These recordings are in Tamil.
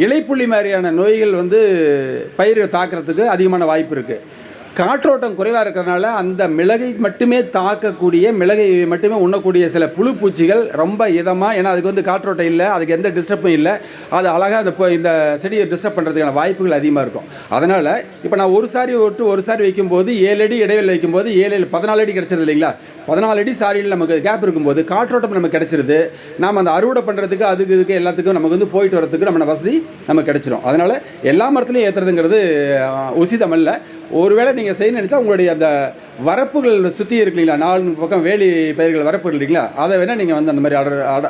இலைப்புள்ளி மாதிரியான நோய்கள் வந்து பயிரை தாக்கிறதுக்கு அதிகமான வாய்ப்பு இருக்குது. காற்றோட்டம் குறைவாக இருக்கிறதுனால அந்த மிளகை மட்டுமே தாக்கக்கூடிய, மிளகை மட்டுமே உண்ணக்கூடிய சில புழு பூச்சிகள் ரொம்ப இதமாக, ஏன்னா அதுக்கு வந்து காற்றோட்டம் இல்லை, அதுக்கு எந்த டிஸ்டர்பும் இல்லை, அது அழகாக இந்த செடியை டிஸ்டர்ப் பண்ணுறதுக்கான வாய்ப்புகள் அதிகமாக இருக்கும். அதனால் இப்போ நான் ஒரு சாரி விட்டு ஒரு சாரி வைக்கும்போது 7 அடி இடைவெளி வைக்கும்போது 14 அடி கிடச்சிருது இல்லைங்களா? 14 அடி சாரியில் நமக்கு கேப் இருக்கும்போது காற்றோட்டம் நமக்கு கிடச்சிருது. நாம் அந்த அறுவடை பண்ணுறதுக்கு இதுக்கு எல்லாத்துக்கும் நமக்கு வந்து போயிட்டு வரதுக்கு நம்ம வசதி நமக்கு கிடச்சிரும். அதனால் எல்லா மரத்துலையும் ஏற்றுறதுங்கிறது உசிதம் அல்ல. ஒருவேளை நீங்கள் செய்ய நினச்சா உங்களுடைய அந்த வரப்புகள் சுற்றி இருக்கு இல்லைங்களா, 4 பக்கம் வேலி பயிர்கள் வரப்பு இல்லைங்களா, அதை வேணால் நீங்கள் வந்து அந்த மாதிரி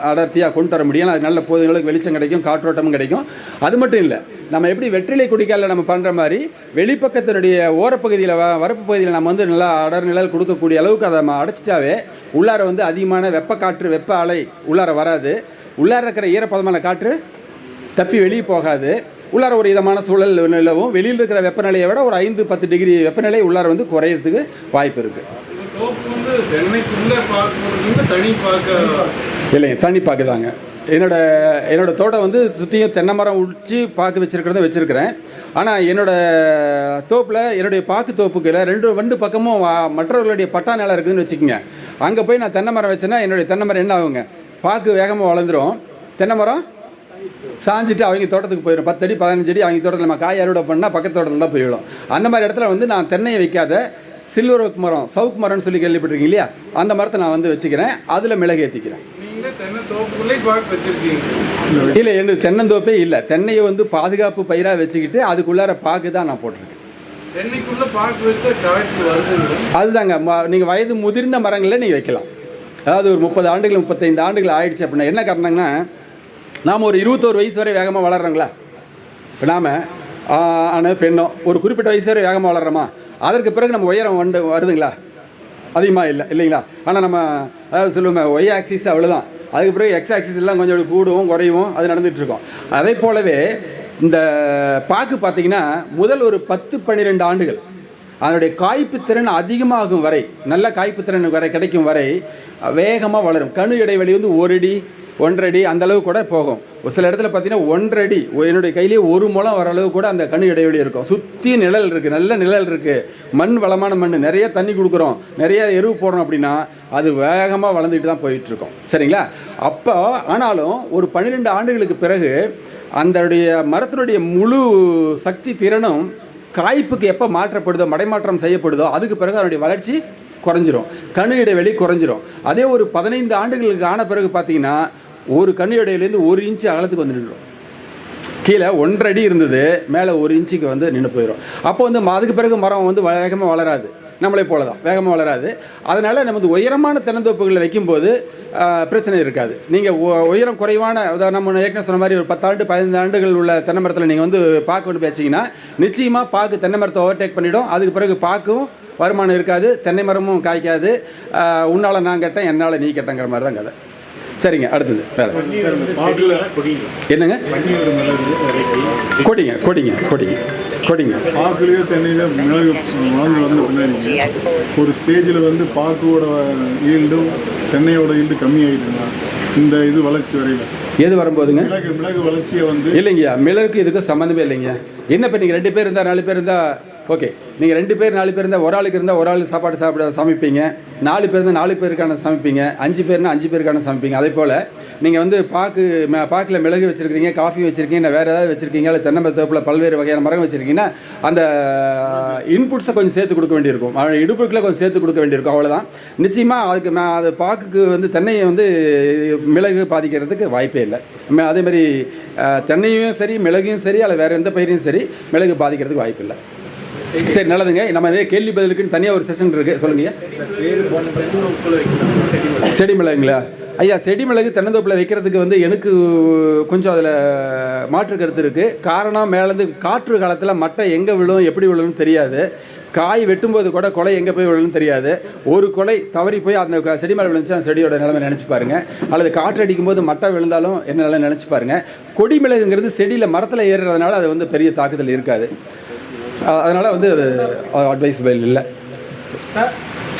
அடர்த்தியாக கொண்டு வர முடியும். அது நல்ல பொதுங்களுக்கு வெளிச்சம் கிடைக்கும், காற்றோட்டமும் கிடைக்கும். அது மட்டும் இல்லை, நம்ம எப்படி வெற்றிலை குடிக்கால நம்ம பண்ணுற மாதிரி வெளிப்பக்கத்தினுடைய ஓரப்பகுதியில் வரப்பு பகுதியில் நம்ம வந்து நல்லா அடர் நிழல் கொடுக்கக்கூடிய அளவுக்கு அதை நம்ம அடைச்சிட்டாவே உள்ளார வந்து அதிகமான வெப்ப காற்று, வெப்ப அலை உள்ளார வராது. உள்ளார இருக்கிற ஈரப்பதமான காற்று தப்பி வெளியே போகாது. உள்ளார ஒரு இதமான சூழல் நிலவும். வெளியில் இருக்கிற வெப்பநிலையை விட ஒரு 5-10 டிகிரி வெப்பநிலை உள்ளார வந்து குறையிறதுக்கு வாய்ப்பு இருக்குது. இல்லைங்க, தனி பாக்கு தாங்க. என்னோட தோட்டம் வந்து சுற்றியும் தென்னை மரம் உச்சி பாக்கு வச்சுருக்கிறேன். ஆனால் என்னோடய தோப்பில், என்னுடைய பாக்கு தோப்புக்கு 2 பக்கமும் மற்றவர்களுடைய பட்டா நிலம் இருக்குதுன்னு வச்சுக்கோங்க. அங்கே போய் நான் தென்னை மரம் வச்சேன்னா என்னுடைய தென்னை மரம் என்ன ஆகுங்க, பாக்கு வேகமாக வளர்ந்துடும். தென்னை மரம் சாஞ்சிட்டு அவங்க தோட்டத்துக்கு போயிடும். 10 அடி 15 அடி அவங்க தோட்டத்தில் நம்ம காய் அறுவடை பண்ணால் பக்கத்து தோட்டத்தில் தான் போயிடும். அந்த மாதிரி இடத்துல வந்து நான் தென்னையை வைக்காத சில்வர் ஓக் மரம், சவுக் மரம்னு சொல்லி கேள்விப்பட்டிருக்கீங்க இல்லையா, அந்த மரத்தை நான் வந்து வச்சுக்கிறேன். அதில் மிளகு ஏற்றிக்கிறேன். இல்லை, எனக்கு தென்னந்தோப்பே இல்லை. தென்னையை வந்து பாதுகாப்பு பயிராக வச்சுக்கிட்டு அதுக்குள்ளார பாக்கு தான் நான் போட்டிருக்கேன். அதுதாங்க, நீங்கள் வயது முதிர்ந்த மரங்களில் நீங்கள் வைக்கலாம். அதாவது ஒரு 30 ஆண்டுகள் 35 ஆண்டுகள் ஆயிடுச்சு அப்படின்னா என்ன காரணங்கன்னா, நாம் ஒரு 21 வயசு வரை வேகமாக வளர்கிறோங்களா? இப்போ நாம் ஆனால் பெண்ணோ ஒரு குறிப்பிட்ட வயசு வரை வேகமாக வளர்கிறோமா? அதற்கு பிறகு நம்ம உயரம் வருதுங்களா? அதிகமாக இல்லை இல்லைங்களா? ஆனால் நம்ம அதாவது சொல்லுவோமே ஒய் ஆக்சிஸ் அவ்வளோதான். அதுக்கு பிறகு எக்ஸ் ஆக்சிஸ் எல்லாம் கொஞ்சம் கூடுவோம் குறையும், அது நடந்துகிட்ருக்கோம். அதே போலவே இந்த பாக்கு பார்த்திங்கன்னா முதல் ஒரு 10-12 ஆண்டுகள் அதனுடைய காய்ப்பு திறன் அதிகமாகும் வரை, நல்ல காய்ப்பு திறன் வரை கிடைக்கும் வரை வேகமாக வளரும். கணு இடைவெளி வந்து 1 அடி 1.5 அடி அந்தளவு கூட போகும். ஒரு சில இடத்துல பார்த்தீங்கன்னா 1.5 அடி, என்னுடைய கையிலேயே 1 முழம் வர அளவு கூட அந்த கணு இடைவெளி இருக்கும். சுற்றி நிழல் இருக்குது, நல்ல நிழல் இருக்குது, மண் வளமான மண், நிறைய தண்ணி கொடுக்குறோம், நிறைய எருவு போடுறோம் அப்படின்னா அது வேகமாக வளர்ந்துட்டு தான் போயிட்டுருக்கோம். சரிங்களா? அப்போ ஆனாலும் ஒரு 12 ஆண்டுகளுக்கு பிறகு அந்தடைய மரத்தினுடைய முழு சக்தி திறனும் காய்ப்புக்கு எப்போ மாற்றப்படுதோ, மடைமாற்றம் செய்யப்படுதோ அதுக்கு பிறகு அதனுடைய வளர்ச்சி குறைஞ்சிரும், கணு இடைவெளி குறைஞ்சிரும். அதே ஒரு 15 ஆண்டுகளுக்கு ஆன பிறகு பார்த்தீங்கன்னா ஒரு கணு இடைவெளியிலேருந்து 1 இன்ச்சு அகலத்துக்கு வந்து நின்றுடும். கீழே 1.5 அடி இருந்தது, மேலே 1 இன்ச்சுக்கு வந்து நின்று போயிடும். அப்போ வந்து அதுக்கு பிறகு மரம் வந்து வேகமாக வளராது, நம்மளே போல தான் வேகமாக வளராது. அதனால் நம்ம வந்து உயரமான தென்னந்தோப்புகளில் வைக்கும்போது பிரச்சனை இருக்காது. நீங்கள் உயரம் குறைவான, நம்ம ஏற்கனவே சொன்ன மாதிரி ஒரு 10 ஆண்டு 15 ஆண்டுகள் உள்ள தென்னை மரத்தில் நீங்கள் வந்து பாக்கு கொண்டு போய் வச்சிங்கன்னா நிச்சயமாக பாக்கு தென்னை மரத்தை ஓவர்டேக் பண்ணிவிடும். அதுக்கு பிறகு பாக்கும் வருமானம் இருக்காது, தென்னை மரமும் காய்க்காது. உன்னால் நான் கேட்டேன், என்னால் நீ கேட்டேங்கிற மாதிரி தான் கதை. சரிங்க, அடுத்தது வேறு என்னங்க? கொடிங்க கொடிங்க கொடிங்க கொடிங்க பாக்குலேயே தென்னையில் மிளகு வளர்ந்து வந்து ஒரு ஸ்டேஜில் வந்து பாக்கோட ஈல்டும் தென்னையோட ஈல்டு கம்மியாகிட்டுங்களா இந்த இது வளர்ச்சி வரையில்? எது வரும்போதுங்க? மிளகு வளர்ச்சியை வந்து இல்லைங்கய்யா, மிளகுக்கு இதுக்கும் சம்மந்தமே இல்லைங்க. என்ன இப்போ நீங்கள் 2 பேர் இருந்தால் 4 பேர் இருந்தால் ஓகே, நீங்கள் 2 பேர் 4 பேர் இருந்தால் ஒரு ஆளுக்கு இருந்தால் ஒரு ஆள் சாப்பாடு சமைப்பீங்க, 4 பேர் இருந்தால் 4 பேருக்கான சமைப்பீங்க, 5 பேர்னா 5 பேருக்கான சமைப்பீங்க. அதே போல் நீங்கள் வந்து பாக்கில் மிளகு வச்சுருக்கீங்க, காஃபி வச்சுருக்கீங்க, வேறு ஏதாவது வச்சுருக்கீங்க, இல்லை தென்னை தோப்பில் பல்வேறு வகையான மரம் வச்சுருக்கீங்கன்னா அந்த இன்புட்ஸை கொஞ்சம் சேர்த்து கொடுக்க வேண்டியிருக்கும், இடுப்புகளை கொஞ்சம் சேர்த்து கொடுக்க வேண்டியிருக்கும். அவ்வளோதான். நிச்சயமாக அதுக்கு அது பாக்குக்கு வந்து தென்னையை வந்து மிளகு பாதிக்கிறதுக்கு வாய்ப்பே இல்லை. அதேமாதிரி தென்னையும் சரி மிளகையும் சரி அல்ல வேறு எந்த பயிரையும் சரி மிளகு பாதிக்கிறதுக்கு வாய்ப்பு இல்லை. சரி, நல்லதுங்க. நம்ம இதே கேள்வி பதிலுக்குன்னு தனியாக ஒரு செஷன் இருக்குது, சொல்லுங்க. செடி மிளகுங்களா? ஐயா, செடி மிளகு தென்னந்தோப்பில் வைக்கிறதுக்கு வந்து எனக்கு கொஞ்சம் அதில் மாற்று கருத்து இருக்குது. காரணம், மேலேருந்து காற்று காலத்தில் மட்டை எங்கே விழும் எப்படி விழும்னு தெரியாது. காய் வெட்டும்போது கூட கொலை எங்கே போய் விழுன்னு தெரியாது. ஒரு கொலை தவறி போய் அந்த செடி மேலே விழுந்துச்சு, அந்த செடியோட நிலைமை நினச்சி பாருங்கள். அல்லது காற்று அடிக்கும்போது மட்டை விழுந்தாலும் என்ன நிலை நினச்சி பாருங்கள். கொடி மிளகுங்கிறது செடியில் மரத்தில் ஏறுறதுனால அது வந்து பெரிய தாக்குதல் இருக்காது. அதனால் வந்து அது அட்வைஸபிள் இல்லை.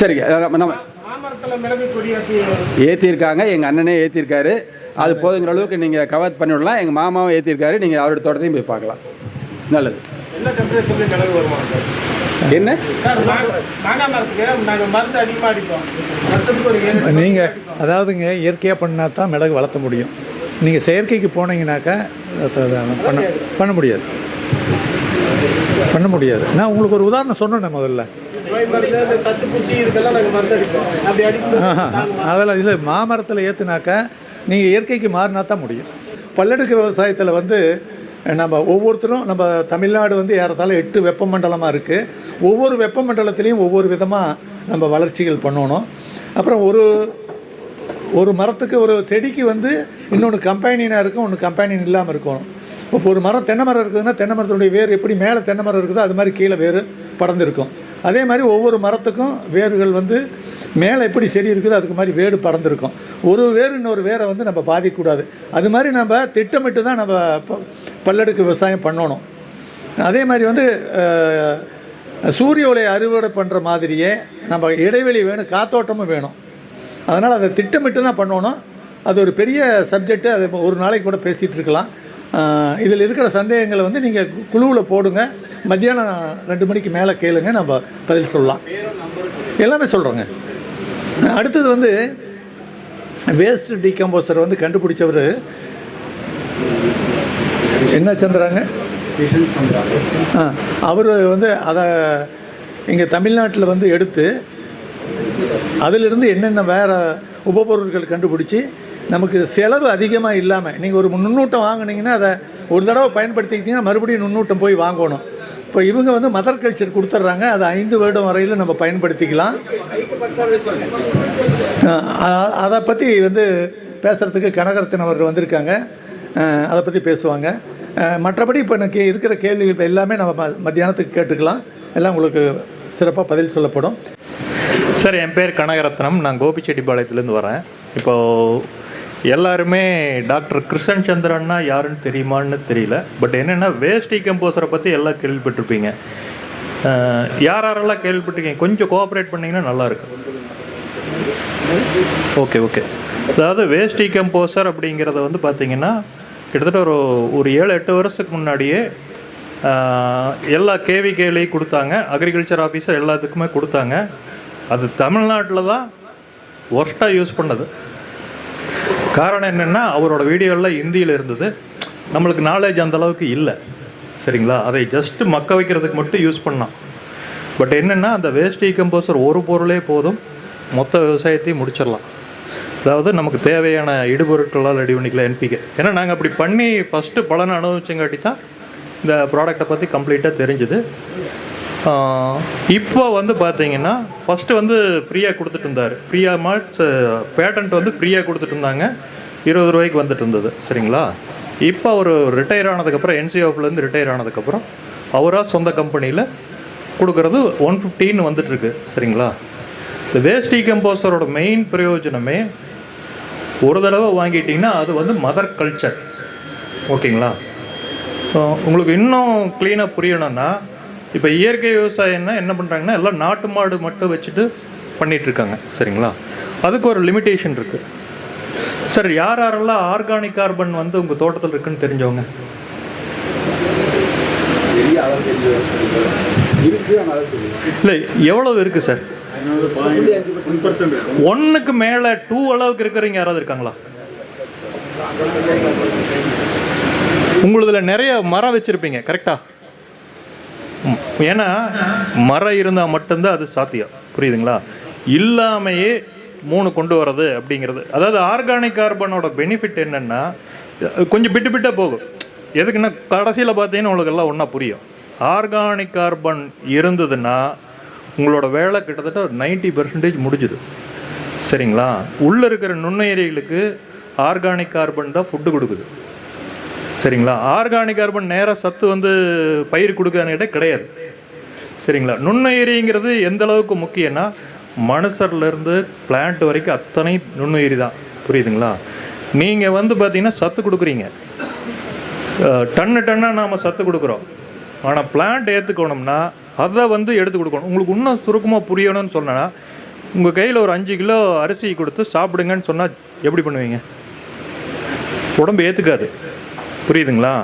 சரிங்க, நம்ம ஏற்றிருக்காங்க, எங்கள் அண்ணனே ஏற்றிருக்காரு. அது போதுங்கிற அளவுக்கு நீங்கள் கவர் பண்ணி விடலாம். எங்கள் மாமாவும் ஏற்றிருக்காரு, நீங்கள் அவரோட தோட்டத்தையும் போய் பார்க்கலாம். நல்லது. என்ன டெம்பரேச்சர்ல மிளகு வருமா சார்? என்ன சார் மாங்காய் மரத்துக்கு நாங்கள் மருந்து அதிகமாக அடிப்போம், வருஷத்துக்கு ஒரு 7 நீங்கள் அதாவதுங்க இயற்கையாக பண்ணால் தான் மிளகு வளர்த்த முடியும். நீங்கள் செயற்கைக்கு போனீங்கன்னாக்கா பண்ண முடியாது. நான் உங்களுக்கு ஒரு உதாரணம் சொன்னேன் முதல்ல. நோய் மருந்து, இந்த தட்டுப்பூச்சி இதுக்கெல்லாம் நாங்கள் மருந்து அடிப்போம். அப்படி அடிக்கும் அதெல்லாம் இல்லை, மாமரத்தில் ஏற்றுனாக்கா நீங்கள் இயற்கைக்கு மாறினா தான் முடியும். பல்லடுக்கு விவசாயத்தில் வந்து நம்ம ஒவ்வொருத்தரும், நம்ம தமிழ்நாடு வந்து ஏறத்தாழ 8 வெப்பமண்டலமாக இருக்குது. ஒவ்வொரு வெப்பமண்டலத்துலேயும் ஒவ்வொரு விதமாக நம்ம வளர்ச்சிகள் பண்ணணும். அப்புறம் ஒரு மரத்துக்கு, ஒரு செடிக்கு வந்து இன்னொன்று கம்பேனியனாக இருக்கும், ஒன்று கம்பேனியன் இல்லாமல் இருக்கணும். இப்போ ஒரு மரம், தென்னை மரம் இருக்குதுன்னா தென்னை மரத்துடைய வேர் எப்படி மேலே தென்னை மரம் இருக்குதோ அது மாதிரி கீழே வேர் படர்ந்துருக்கும். அதே மாதிரி ஒவ்வொரு மரத்துக்கும் வேர்கள் வந்து மேலே எப்படி செடி இருக்குதோ அதுக்கு மாதிரி வேடு படர்ந்துருக்கும். ஒரு வேர் இன்னொரு வேரை வந்து நம்ம பாதிக்கக்கூடாது. அது மாதிரி நம்ம திட்டமிட்டு தான் நம்ம பல்லடுக்கு விவசாயம் பண்ணணும். அதே மாதிரி வந்து சூரிய ஒளி அறுவடை பண்ணுற மாதிரியே நம்ம இடைவெளி வேணும், காத்தோட்டமும் வேணும். அதனால் அதை திட்டமிட்டு தான் பண்ணணும். அது ஒரு பெரிய சப்ஜெக்ட்டு, அது ஒரு நாளைக்கு கூட பேசிகிட்டு இருக்கலாம். இதில் இருக்கிற சந்தேகங்களை வந்து நீங்கள் குழுவில் போடுங்க, மத்தியானம் 2 மணிக்கு மேலே கேளுங்க, நம்ம பதில் சொல்லலாம். எல்லாமே சொல்கிறோங்க. அடுத்தது வந்து வேஸ்ட் டீகம்போசர் வந்து கண்டுபிடிச்சவர் என்ன சந்திராங்க, அவர் வந்து அதை இங்கே தமிழ்நாட்டில் வந்து எடுத்து அதிலிருந்து என்னென்ன வேறு உபபொருட்கள் கண்டுபிடிச்சி நமக்கு செலவு அதிகமாக இல்லாமல், நீங்கள் ஒரு நுண்ணூட்டம் வாங்கினீங்கன்னா அதை ஒரு தடவை பயன்படுத்திக்கிட்டிங்கன்னா மறுபடியும் நுண்ணூட்டம் போய் வாங்கணும். இப்போ இவங்க வந்து மதர் கல்ச்சர் கொடுத்துட்றாங்க, அது 5 வருடம் வரையில் நம்ம பயன்படுத்திக்கலாம். அதை பற்றி வந்து பேசுகிறதுக்கு கனகரத்தின் அவர்கள் வந்திருக்காங்க, அதை பற்றி பேசுவாங்க. மற்றபடி இப்போ எனக்கு இருக்கிற கேள்விகள் எல்லாமே நம்ம மத்தியானத்துக்கு கேட்டுக்கலாம், எல்லாம் உங்களுக்கு சிறப்பாக பதில் சொல்லப்படும். சார், என் பேர் கனகரத்னம், நான் கோபிச்செட்டிப்பாளையத்துலேருந்து வரேன். இப்போது எல்லாருமே டாக்டர் கிருஷ்ணன் சந்திரன்னா யாருன்னு தெரியுமான்னு தெரியல. பட் என்னென்னா வேஸ்ட் டீகம்போசரை பற்றி எல்லாம் கேள்விப்பட்டிருப்பீங்க. யாரெல்லாம் கேள்விப்பட்டிருக்கீங்க கொஞ்சம் கோஆப்ரேட் பண்ணிங்கன்னா நல்லாயிருக்கும். ஓகே. அதாவது வேஸ்ட் டீகம்போசர் அப்படிங்கிறத வந்து பார்த்திங்கன்னா கிட்டத்தட்ட ஒரு 7-8 வருஷத்துக்கு முன்னாடியே எல்லா கேவிகேலையும் கொடுத்தாங்க, அக்ரிகல்ச்சர் ஆஃபீஸர் எல்லாத்துக்குமே கொடுத்தாங்க. அது தமிழ்நாட்டில் தான் ஒர்ஸ்ட்டாக யூஸ் பண்ணது. காரணம் என்னென்னா அவரோட வீடியோலாம் ஹிந்தியில் இருந்தது, நம்மளுக்கு நாலேஜ் அந்தளவுக்கு இல்லை. சரிங்களா, அதை ஜஸ்ட்டு மக்க வைக்கிறதுக்கு மட்டும் யூஸ் பண்ணான். பட் என்னென்னா அந்த வேஸ்ட் டீகம்போசர் ஒரு பொருளே போதும், மொத்த விவசாயத்தையும் முடிச்சிடலாம். அதாவது நமக்கு தேவையான இடுபொருட்களால் ரெடி பண்ணிக்கலாம், என்பிகே. ஏன்னா நாங்கள் அப்படி பண்ணி ஃபஸ்ட்டு பலனை அனுபவிச்சங்காட்டி தான் இந்த ப்ராடக்டை பற்றி கம்ப்ளீட்டாக தெரிஞ்சுது. இப்போ வந்து பார்த்தீங்கன்னா ஃபஸ்ட்டு வந்து ஃப்ரீயாக கொடுத்துட்டு இருந்தார், ஃப்ரீயாக மார்க்ஸ் பேட்டன்ட் வந்து ஃப்ரீயாக கொடுத்துட்டு இருந்தாங்க, 20 ரூபாய்க்கு வந்துட்டு இருந்தது. சரிங்களா, இப்போ அவர் ரிட்டையர் ஆனதுக்கப்புறம், என்சிஓஃப்லேருந்து ரிட்டையர் ஆனதுக்கப்புறம் அவராக சொந்த கம்பெனியில் கொடுக்குறது 150 வந்துட்டுருக்கு. சரிங்களா, இந்த வேஸ்ட் டீகம்போசரோட மெயின் பிரயோஜனமே ஒரு தடவை வாங்கிட்டிங்கன்னா அது வந்து மதர் கல்ச்சர். ஓகேங்களா, உங்களுக்கு இன்னும் க்ளீனாக புரியணும்னா, இப்போ இயற்கை விவசாயம்னா என்ன பண்ணுறாங்கன்னா எல்லாம் நாட்டு மாடு மட்டும் வச்சுட்டு பண்ணிகிட்ருக்காங்க. சரிங்களா, அதுக்கு ஒரு லிமிட்டேஷன் இருக்குது. சார், யாரெல்லாம் ஆர்கானிக் கார்பன் வந்து உங்கள் தோட்டத்தில் இருக்குன்னு தெரிஞ்சவங்க? இல்லை, எவ்வளவு இருக்குது சார்? 1க்கு மேலே 2 அளவுக்கு இருக்கிறவங்க யாராவது இருக்காங்களா? உங்களுதில் நிறைய மரம் வச்சுருப்பீங்க, கரெக்டாக? ஏன்னா மரம் இருந்தால் மட்டும்தான் அது சாத்தியம், புரியுதுங்களா? இல்லாமையே 3 கொண்டு வர்றது அப்படிங்கிறது, அதாவது ஆர்கானிக் கார்பனோட பெனிஃபிட் என்னென்னா கொஞ்சம் பிட்டாக போகும். எதுக்குன்னா கடைசியில் பார்த்தீங்கன்னா உங்களுக்கு எல்லாம் ஒன்றா புரியும். ஆர்கானிக் கார்பன் இருந்ததுன்னா உங்களோட வேலை கிட்டத்தட்ட 90% முடிஞ்சுது. சரிங்களா, உள்ளே இருக்கிற நுண்ணுயிரிகளுக்கு ஆர்கானிக் கார்பன் தான் ஃபுட்டு கொடுக்குது. சரிங்களா, ஆர்கானிக் கார்பன் நேராக சத்து வந்து பயிர் கொடுக்காத கிடையாது. சரிங்களா, நுண்ணுயிரிங்கிறது எந்த அளவுக்கு முக்கியம்னா மனுஷர்லேருந்து பிளான்ட் வரைக்கும் அத்தனை நுண்ணுயிரி தான், புரியுதுங்களா? நீங்கள் வந்து பார்த்தீங்கன்னா சத்து கொடுக்குறீங்க, டன்னாக நாம் சத்து கொடுக்குறோம். ஆனால் பிளான்ட் ஏற்றுக்கணும்னா அதை வந்து எடுத்து கொடுக்கணும். உங்களுக்கு இன்னும் சுருக்கமாக புரியணும்னு சொன்னால், உங்கள் கையில் ஒரு 5 கிலோ அரிசி கொடுத்து சாப்பிடுங்கன்னு சொன்னால் எப்படி பண்ணுவீங்க? உடம்பு ஏற்றுக்காது. புரியுதுங்களா?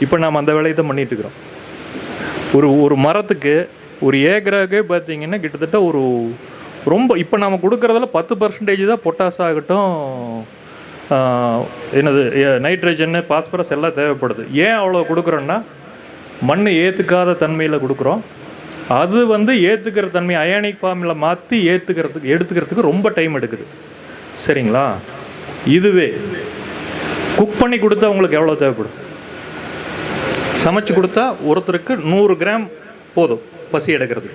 இப்போ நாம் அந்த வேலையை தான் பண்ணிகிட்டு இருக்கிறோம். ஒரு மரத்துக்கு ஒரு ஏக்கராகவே பார்த்தீங்கன்னா கிட்டத்தட்ட ரொம்ப இப்போ நம்ம கொடுக்குறதுல 10% தான் பொட்டாஸ் ஆகட்டும், நைட்ரஜன், பாஸ்பரஸ் எல்லாம் தேவைப்படுது. ஏன் அவ்வளோ கொடுக்குறோன்னா மண் ஏற்றுக்காத தன்மையில் கொடுக்குறோம். அது ஏற்றுக்கிற தன்மை அயானிக் ஃபார்மில் மாற்றி எடுத்துக்கிறதுக்கு ரொம்ப டைம் எடுக்குது. சரிங்களா? இதுவே குக் பண்ணி கொடுத்தா உங்களுக்கு எவ்வளோ தேவைப்படும்? சமைச்சு கொடுத்தா ஒருத்தருக்கு 100 கிராம் போதும் பசி எடுக்கிறது.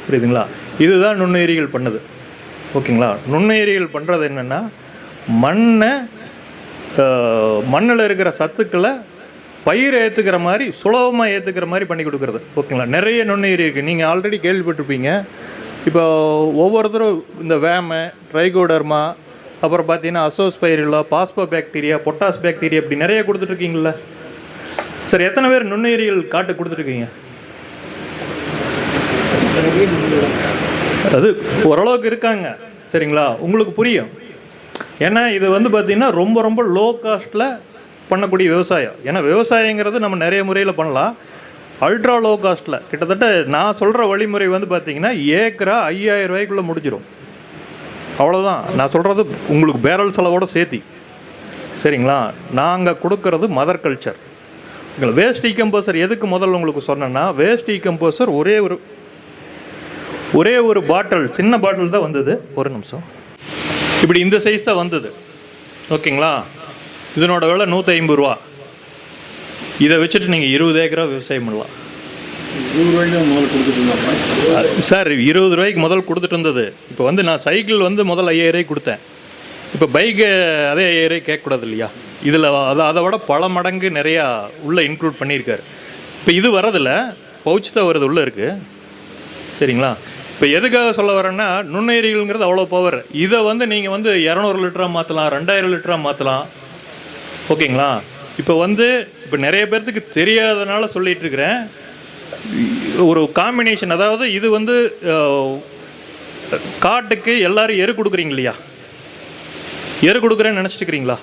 புரியுதுங்களா? இதுதான் நுண்ணுயிரிகள் பண்ணுது. ஓகேங்களா? நுண்ணுயிரிகள் பண்ணுறது என்னென்னா மண்ணில் இருக்கிற சத்துக்களை பயிரை ஏற்றுக்கிற மாதிரி சுலபமாக ஏற்றுக்கிற மாதிரி பண்ணி கொடுக்குறது. ஓகேங்களா? நிறைய நுண்ணுயிரி இருக்குது. நீங்கள் ஆல்ரெடி கேள்விப்பட்டிருப்பீங்க. இப்போ ஒவ்வொருத்தரும் இந்த வேம, ட்ரைகோடர்மா, அப்புறம் பார்த்தீங்கன்னா அசோஸ்பைரிலா, பாஸ்போ பாக்டீரியா, பொட்டாஸ் பாக்டீரியா, இப்படி நிறைய கொடுத்துட்ருக்கீங்களா? சரி, எத்தனை பேர் நுண்ணுயிரிகள் காட்டு கொடுத்துருக்கீங்க? அது ஓரளவுக்கு இருக்காங்க. சரிங்களா? உங்களுக்கு புரியும். ஏன்னா இது பார்த்தீங்கன்னா ரொம்ப ரொம்ப லோ காஸ்ட்டில் பண்ணக்கூடிய விவசாயம். ஏன்னா விவசாயங்கிறது நம்ம நிறைய முறையில் பண்ணலாம். அல்ட்ரா லோ காஸ்ட்டில் கிட்டத்தட்ட நான் சொல்கிற வழிமுறை பார்த்தீங்கன்னா ஏக்கரா 5000 ரூபாய்க்குள்ளே முடிஞ்சிடும். அவ்வளோதான் நான் சொல்கிறது, உங்களுக்கு பேரல் செலவோடு சேர்த்தி. சரிங்களா? நாங்கள் கொடுக்கறது மதர் கல்ச்சர். வேஸ்ட் டீகம்போசர் எதுக்கு முதல்ல உங்களுக்கு சொன்னேன்னா, வேஸ்ட் டீகம்போசர் ஒரே ஒரு பாட்டில், சின்ன பாட்டில் தான் வந்தது. ஒரு நிமிஷம். இப்படி இந்த சைஸ் தான் வந்தது. ஓகேங்களா? இதனோட விலை 150 ரூபா. இதை வச்சுட்டு நீங்கள் 20 ஏக்கரா விவசாயம் பண்ணலாம். 20 ரூபாய்க்கு முதல் கொடுத்துட்டு சார் 20 ரூபாய்க்கு முதல் கொடுத்துட்டு இருந்தது. இப்போ நான் சைக்கிள் முதல் 5000 ரூபாய்க்கு கொடுத்தேன். இப்போ பைக்கு அதே 5000 ரூபாய்க்கு கேட்கக்கூடாது இல்லையா? இதில் அதை விட பல மடங்கு நிறையா உள்ளே இன்க்ளூட் பண்ணியிருக்காரு. இப்போ இது வரதில்ல, பவுச் தான் வருது, உள்ளே இருக்குது. சரிங்களா? இப்போ எதுக்காக சொல்ல வரேன்னா, நுண்ணுயிரிகள்ங்கிறது அவ்வளோ பவர். இதை நீங்கள் 200 லிட்டராக மாற்றலாம், 2000 லிட்டராக மாற்றலாம். ஓகேங்களா? இப்போ இப்போ நிறைய பேர்த்துக்கு தெரியாதனால சொல்லிகிட்டு இருக்கிறேன். ஒரு காம்பினேஷன், அதாவது இது காட்டுக்கு எல்லாரும் எரு கொடுக்குறீங்க இல்லையா? எரு கொடுக்குறேன்னு நினச்சிட்டுக்கிறீங்களா?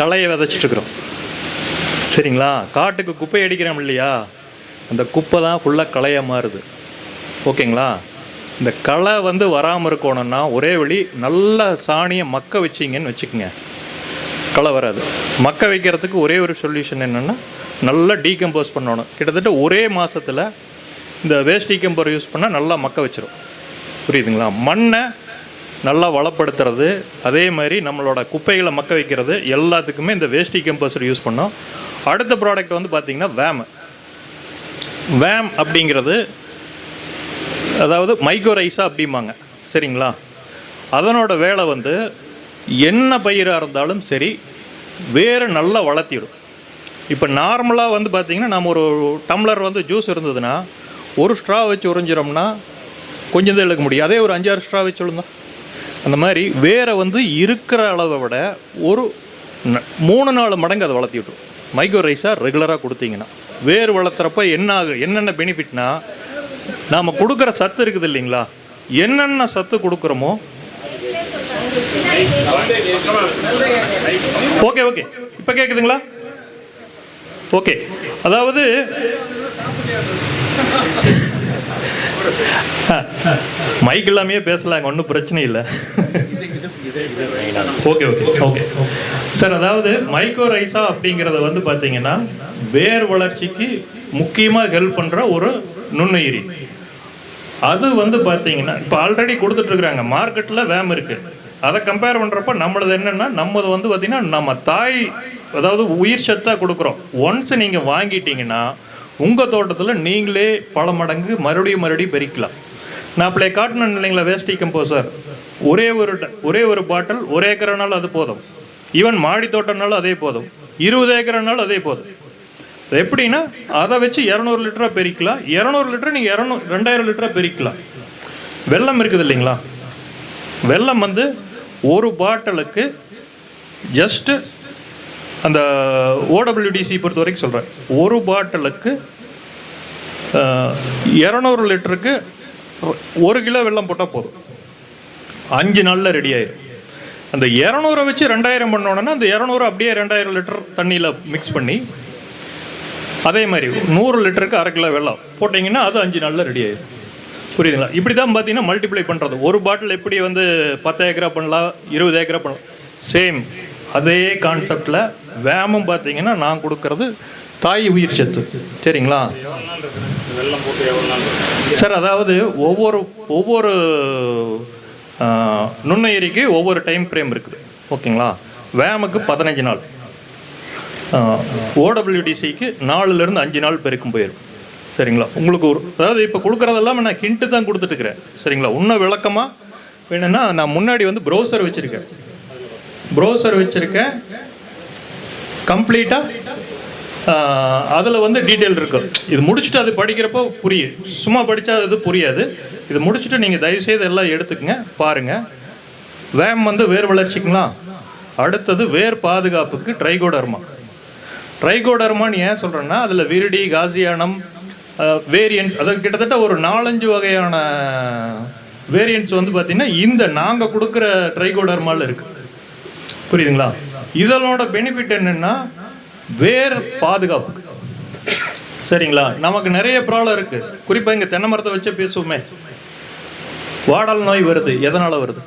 களையை விதைச்சிட்ருக்குறோம். சரிங்களா? காட்டுக்கு குப்பை அடிக்கிறோம் இல்லையா? அந்த குப்பை தான் ஃபுல்லாக களையாக மாறுது. ஓகேங்களா? இந்த களை வராமல் இருக்கணும்னா ஒரே வழி, நல்ல சாணியை மக்க வச்சிங்கன்னு வச்சுக்கோங்க, களை வராது. மக்க வைக்கிறதுக்கு ஒரே ஒரு சொல்யூஷன் என்னென்னா, நல்லா டீகம்போஸ் பண்ணணும். கிட்டத்தட்ட ஒரே மாதத்தில் இந்த வேஸ்ட் டீகம்போர் யூஸ் பண்ணால் நல்லா மக்க வச்சிடும். புரியுதுங்களா? மண்ணை நல்லா வளப்படுத்துறது, அதே மாதிரி நம்மளோட குப்பைகளை மக்க வைக்கிறது, எல்லாத்துக்குமே இந்த வேஸ்ட் டீகம்போசர் யூஸ் பண்ணோம். அடுத்த ப்ராடக்ட் பார்த்திங்கன்னா வேம் அப்படிங்கிறது, அதாவது மைக்ரோரைஸா அப்படிம்பாங்க. சரிங்களா? அதனோட வேலை என்ன பயிராக இருந்தாலும் சரி, வேறு நல்லா வளர்த்திடும். இப்போ நார்மலாக பார்த்திங்கன்னா நம்ம ஒரு டம்ளர் ஜூஸ் இருந்ததுன்னா ஒரு ஸ்ட்ரா வச்சு உறிஞ்சிரோம்னா கொஞ்சம் தான் இழுக்க முடியும். அதே ஒரு 5-6 ஸ்ட்ரா வச்சு விழுந்தா அந்த மாதிரி வேரை இருக்கிற அளவை விட ஒரு 3-4 மடங்கு அதை வளர்த்தி விட்டுரும். மைக்ரோரைஸாக ரெகுலராக கொடுத்தீங்கன்னா வேர் வளர்த்துறப்ப என்னென்ன பெனிஃபிட்னா, நாம் கொடுக்குற சத்து இருக்குது இல்லைங்களா? என்னென்ன சத்து கொடுக்குறோமோ. ஓகே ஓகே, இப்போ கேட்குதுங்களா? ஓகே, அதாவது மைக் இல்லாமையே பேசலாங்க, ஒன்றும் பிரச்சனை இல்லை. ஓகே ஓகே ஓகே சார், அதாவது மைக்ரோரைஸா அப்படிங்கிறத பார்த்தீங்கன்னா வேர் வளர்ச்சிக்கு முக்கியமாக ஹெல்ப் பண்ணுற ஒரு நுண்ணுயிரி. அது பார்த்தீங்கன்னா இப்போ ஆல்ரெடி கொடுத்துட்ருக்குறாங்க மார்க்கெட்டில். வேம் இருக்குது. அதை கம்பேர் பண்ணுறப்ப நம்மளது என்னென்னா, நம்மது பார்த்தீங்கன்னா நம்ம தாய், அதாவது உயிர் சத்தாக கொடுக்குறோம். ஒன்ஸ் நீங்கள் வாங்கிட்டீங்கன்னா உங்கள் தோட்டத்தில் நீங்களே பல மடங்கு மறுபடியும் பெருக்கலாம். நான் அப்படியே காட்டணும் இல்லைங்களா? வேஸ்ட் டீகம்போசர் ஒரே ஒரு பாட்டில் 1 ஏக்கர்னாலும் அது போதும். ஈவன் மாடி தோட்டம்னாலும் அதே போதும். 20 ஏக்கர்னாலும் அதே போதும். எப்படின்னா அதை வச்சு 200 லிட்டராக பெருக்கலாம். 200 லிட்டரை நீங்கள் 2000 லிட்டராக பெருக்கலாம். வெல்லம் இருக்குது இல்லைங்களா? வெல்லம் ஒரு பாட்டிலுக்கு ஜஸ்ட்டு அந்த ஓடபிள்யூடிசி பொறுத்த வரைக்கும் சொல்கிறேன், ஒரு பாட்டிலுக்கு 200 லிட்டருக்கு 1 கிலோ வெல்லம் போட்டால் போதும். 5 நாளில் ரெடி ஆயிடும். அந்த 200 வச்சு 2000 பண்ணோன்னா அந்த 200 அப்படியே 2000 லிட்டர் தண்ணியில் மிக்ஸ் பண்ணி அதே மாதிரி 100 லிட்டருக்கு 1/2 கிலோ வெல்லம் போட்டிங்கன்னா அது 5 நாளில் ரெடி ஆயிடும். புரியுதுங்களா? இப்படி தான் பார்த்தீங்கன்னா மல்டிப்ளை பண்ணுறது. ஒரு பாட்டில் எப்படி வந்து 10 ஏக்கரா பண்ணலாம், 20 ஏக்கரா பண்ணலாம், சேம் அதே கான்செப்டில் வேமும் பார்த்தீங்கன்னா நான் கொடுக்கறது தாய் உயிர் சத்து. சரிங்களா சார்? அதாவது ஒவ்வொரு நுண்ணுயிரிக்கு ஒவ்வொரு டைம் ஃப்ரேம் இருக்குது. ஓகேங்களா? வேமுக்கு 15 நாள், ஓடபிள்யூடிசிக்கு 4லேருந்து 5 நாள் பெருக்கும் போயிடும். சரிங்களா? உங்களுக்கு அதாவது இப்போ கொடுக்குறதெல்லாம் நான் ஹிண்ட்டு தான் கொடுத்துட்டுருக்கிறேன். சரிங்களா? இன்னும் விளக்கமாக வேணும்னா நான் முன்னாடி வந்து ப்ரௌசர் வச்சுருக்கேன் கம்ப்ளீட்டாக. அதில் வந்து டீட்டெயில் இருக்கும். இது முடிச்சுட்டு அது படிக்கிறப்போ புரியும். சும்மா படித்தா அது புரியாது. இது முடிச்சுட்டு நீங்கள் தயவுசெய்து எல்லாம் எடுத்துக்கங்க, பாருங்கள். வேம் வந்து வேர் வளர்ச்சிக்கலாம். அடுத்தது வேர் பாதுகாப்புக்கு ட்ரைகோடர்மான்னு ஏன் சொல்கிறேன்னா அதில் விரிடி, காசியானம் வேரியன்ஸ், அதாவது கிட்டத்தட்ட ஒரு 4-5 வகையான வேரியன்ட்ஸ் வந்து பார்த்திங்கன்னா இந்த நாங்கள் கொடுக்குற ட்ரைகோடர்மாவில் இருக்குது. புரியுதுங்களா? இதனோட பெனிஃபிட் என்னென்னா வேர் பாதுகாப்பு. சரிங்களா? நமக்கு நிறைய ப்ராப்ளம் இருக்குது. குறிப்பாக இங்கே தென்னை மரத்தை வச்சே பேசுவோமே, வாடல் நோய் வருது. எதனால் வருது?